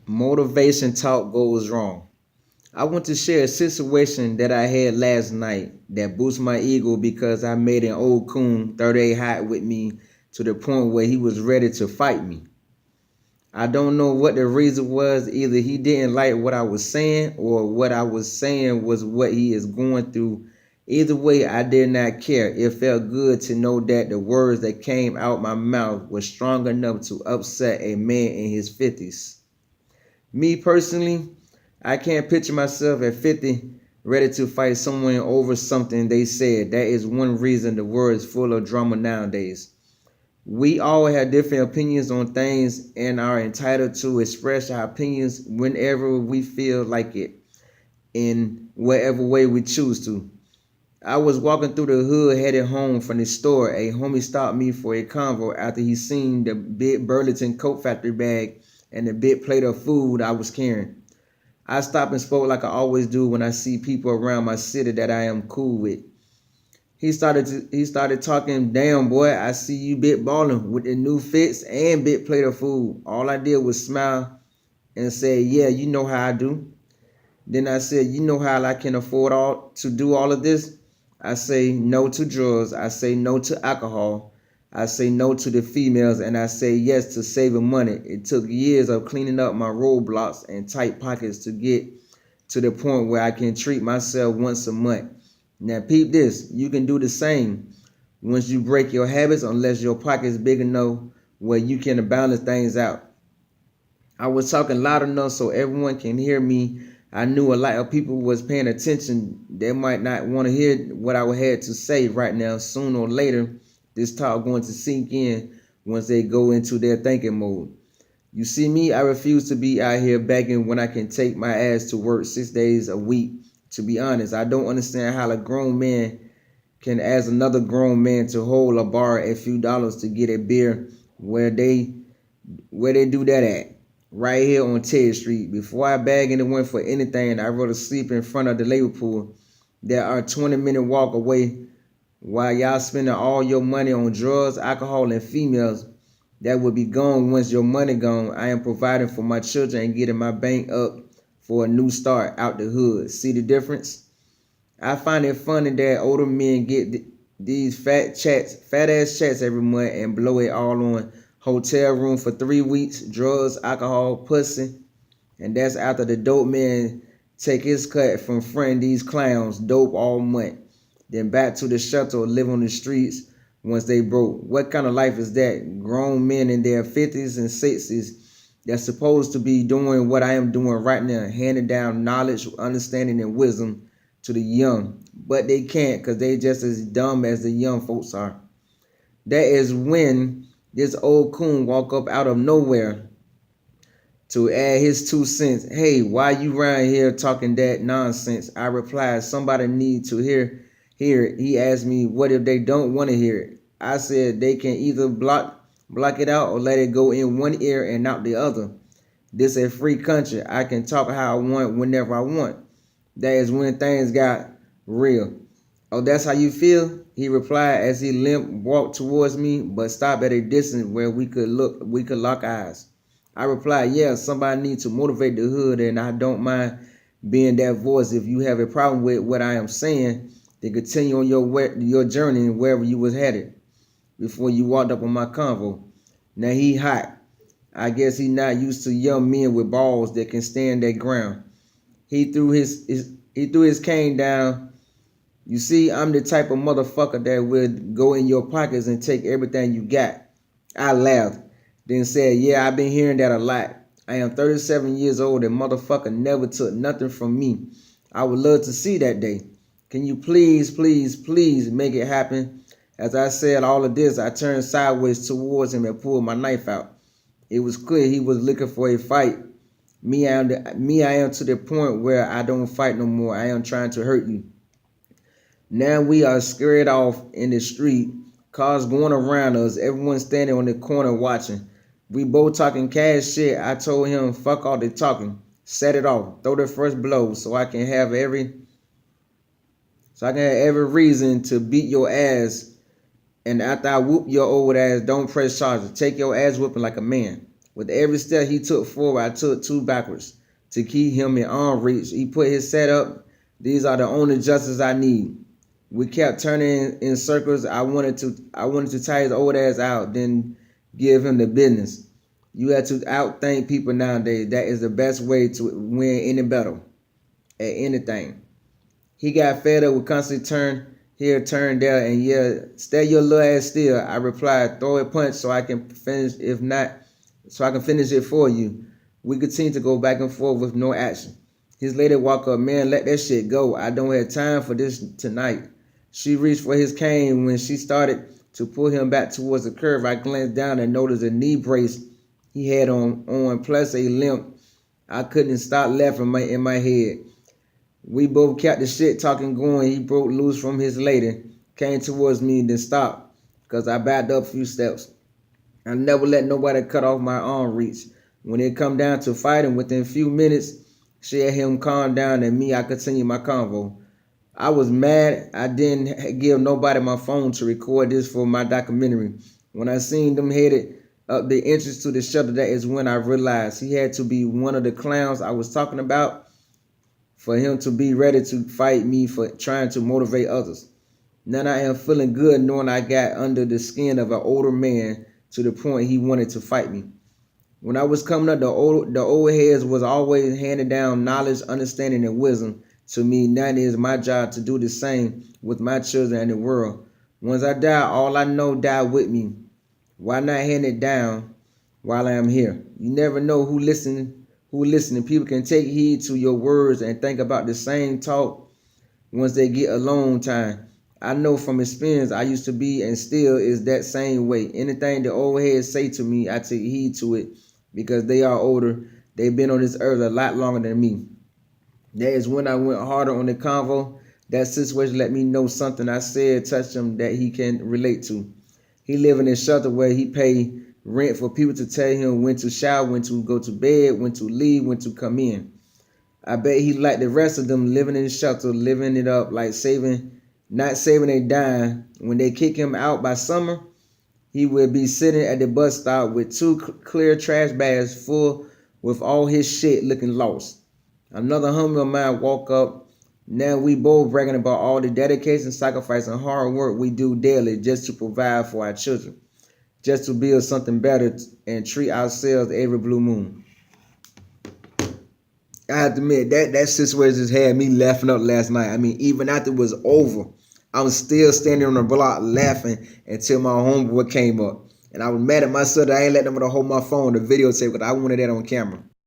Motivation talk goes wrong. I want to share a situation that I had last night that boosted my ego because I made an old coon 38 hot with me to the point where he was ready to fight me. I don't know what the reason was. Either he didn't like what I was saying or what I was saying was what he is going through. Either way, I did not care. It felt good to know that the words that came out my mouth were strong enough to upset a man in his 50s. Me personally, I can't picture myself at 50 ready to fight someone over something they said. That is one reason the world is full of drama nowadays. We all have different opinions on things and are entitled to express our opinions whenever we feel like it, in whatever way we choose to. I was walking through the hood headed home from the store. A homie stopped me for a convo after he seen the big Burlington Coat Factory bag and the big plate of food I was carrying. I stopped and spoke like I always do when I see people around my city that I am cool with. He started talking, damn boy, I see you big ballin' with the new fits and big plate of food. All I did was smile and say, yeah, you know how I do. Then I said, you know how I can afford all to do all of this? I say no to drugs. I say no to alcohol. I say no to the females, and I say yes to saving money. It took years of cleaning up my roadblocks and tight pockets to get to the point where I can treat myself once a month. Now peep this, you can do the same once you break your habits unless your pocket is big enough where you can balance things out. I was talking loud enough so everyone can hear me. I knew a lot of people was paying attention. They might not want to hear what I had to say right now. Sooner or later, this talk going to sink in once they go into their thinking mode. You see me, I refuse to be out here begging when I can take my ass to work 6 days a week. To be honest, I don't understand how a grown man can ask another grown man to hold or borrow a few dollars to get a beer where they do that at. Right here on Ted Street. Before I bag anyone for anything, I rather sleep in front of the labor pool. There are 20-minute walk away while y'all spending all your money on drugs, alcohol, and females that will be gone once your money gone. I am providing for my children and getting my bank up for a new start out the hood. See the difference? I find it funny that older men get these fat ass checks every month and blow it all on hotel room for 3 weeks, drugs, alcohol, pussy, and that's after the dope man take his cut from fronting these clowns dope all month. Then back to the shelter or live on the streets once they broke. What kind of life is that? Grown men in their 50s and 60s that's supposed to be doing what I am doing right now, handing down knowledge, understanding, and wisdom to the young. But they can't because they just as dumb as the young folks are. That is when this old coon walk up out of nowhere to add his 2 cents. Hey, why you around here talking that nonsense? I replied, somebody need to hear it. He asked me, what if they don't want to hear it? I said they can either block it out or let it go in one ear and out the other. This is a free country. I can talk how I want whenever I want. That is when things got real. Oh, that's how you feel? He replied as he walked towards me, but stopped at a distance where we could lock eyes. I replied, yeah, somebody needs to motivate the hood, and I don't mind being that voice. If you have a problem with what I am saying, then continue on your journey wherever you was headed before you walked up on my convo. Now he hot. I guess he not used to young men with balls that can stand their ground. He threw his cane down. You see, I'm the type of motherfucker that would go in your pockets and take everything you got. I laughed, then said, yeah, I've been hearing that a lot. I am 37 years old and motherfucker never took nothing from me. I would love to see that day. Can you please make it happen? As I said all of this, I turned sideways towards him and pulled my knife out. It was clear he was looking for a fight. I am to the point where I don't fight no more. I am trying to hurt you. Now we are scared off in the street, cars going around us, everyone standing on the corner watching. We both talking cash shit. I told him, fuck all the talking. Set it off. Throw the first blow so I can have every reason to beat your ass. And after I whoop your old ass, don't press charges. Take your ass whooping like a man. With every step he took forward, I took 2 backwards. To keep him in arm reach, he put his set up. These are the only justice I need. We kept turning in circles. I wanted to tie his old ass out, then give him the business. You have to outthink people nowadays. That is the best way to win any battle at anything. He got fed up with constantly turn here, turn there, and yeah, stay your little ass still. I replied, throw a punch so I can finish. If not, so I can finish it for you. We continue to go back and forth with no action. His lady walk up, man, let that shit go. I don't have time for this tonight. She reached for his cane. When she started to pull him back towards the curve, I glanced down and noticed a knee brace he had on plus a limp. I couldn't stop laughing in my head. We both kept the shit talking going. He broke loose from his lady, came towards me, then stopped because I backed up a few steps. I never let nobody cut off my arm reach. When it come down to fighting, within a few minutes, she had him calm down and me, I continued my convo. I was mad. I didn't give nobody my phone to record this for my documentary. When I seen them headed up the entrance to the shelter, that is when I realized he had to be one of the clowns I was talking about for him to be ready to fight me for trying to motivate others. Now I am feeling good knowing I got under the skin of an older man to the point he wanted to fight me. When I was coming up, the old heads was always handing down knowledge, understanding, and wisdom to me. Now it is my job to do the same with my children and the world. Once I die, all I know die with me. Why not hand it down while I am here? You never know who listening. People can take heed to your words and think about the same talk once they get alone time. I know from experience I used to be and still is that same way. Anything the old heads say to me, I take heed to it because they are older. They've been on this earth a lot longer than me. That is when I went harder on the convo. That situation let me know something I said touched him that he can relate to. He live in a shelter where he pay rent for people to tell him when to shower, when to go to bed, when to leave, when to come in. I bet he like the rest of them living in the shelter, living it up like not saving a dime. When they kick him out by summer, he will be sitting at the bus stop with 2 clear trash bags full with all his shit looking lost. Another homie of mine walk up. Now we both bragging about all the dedication, sacrifice, and hard work we do daily just to provide for our children, just to build something better and treat ourselves every blue moon. I have to admit, that situation just had me laughing up last night. I mean, even after it was over, I was still standing on the block laughing until my homeboy came up. And I was mad at myself that I ain't let them hold my phone, the videotape, because I wanted that on camera.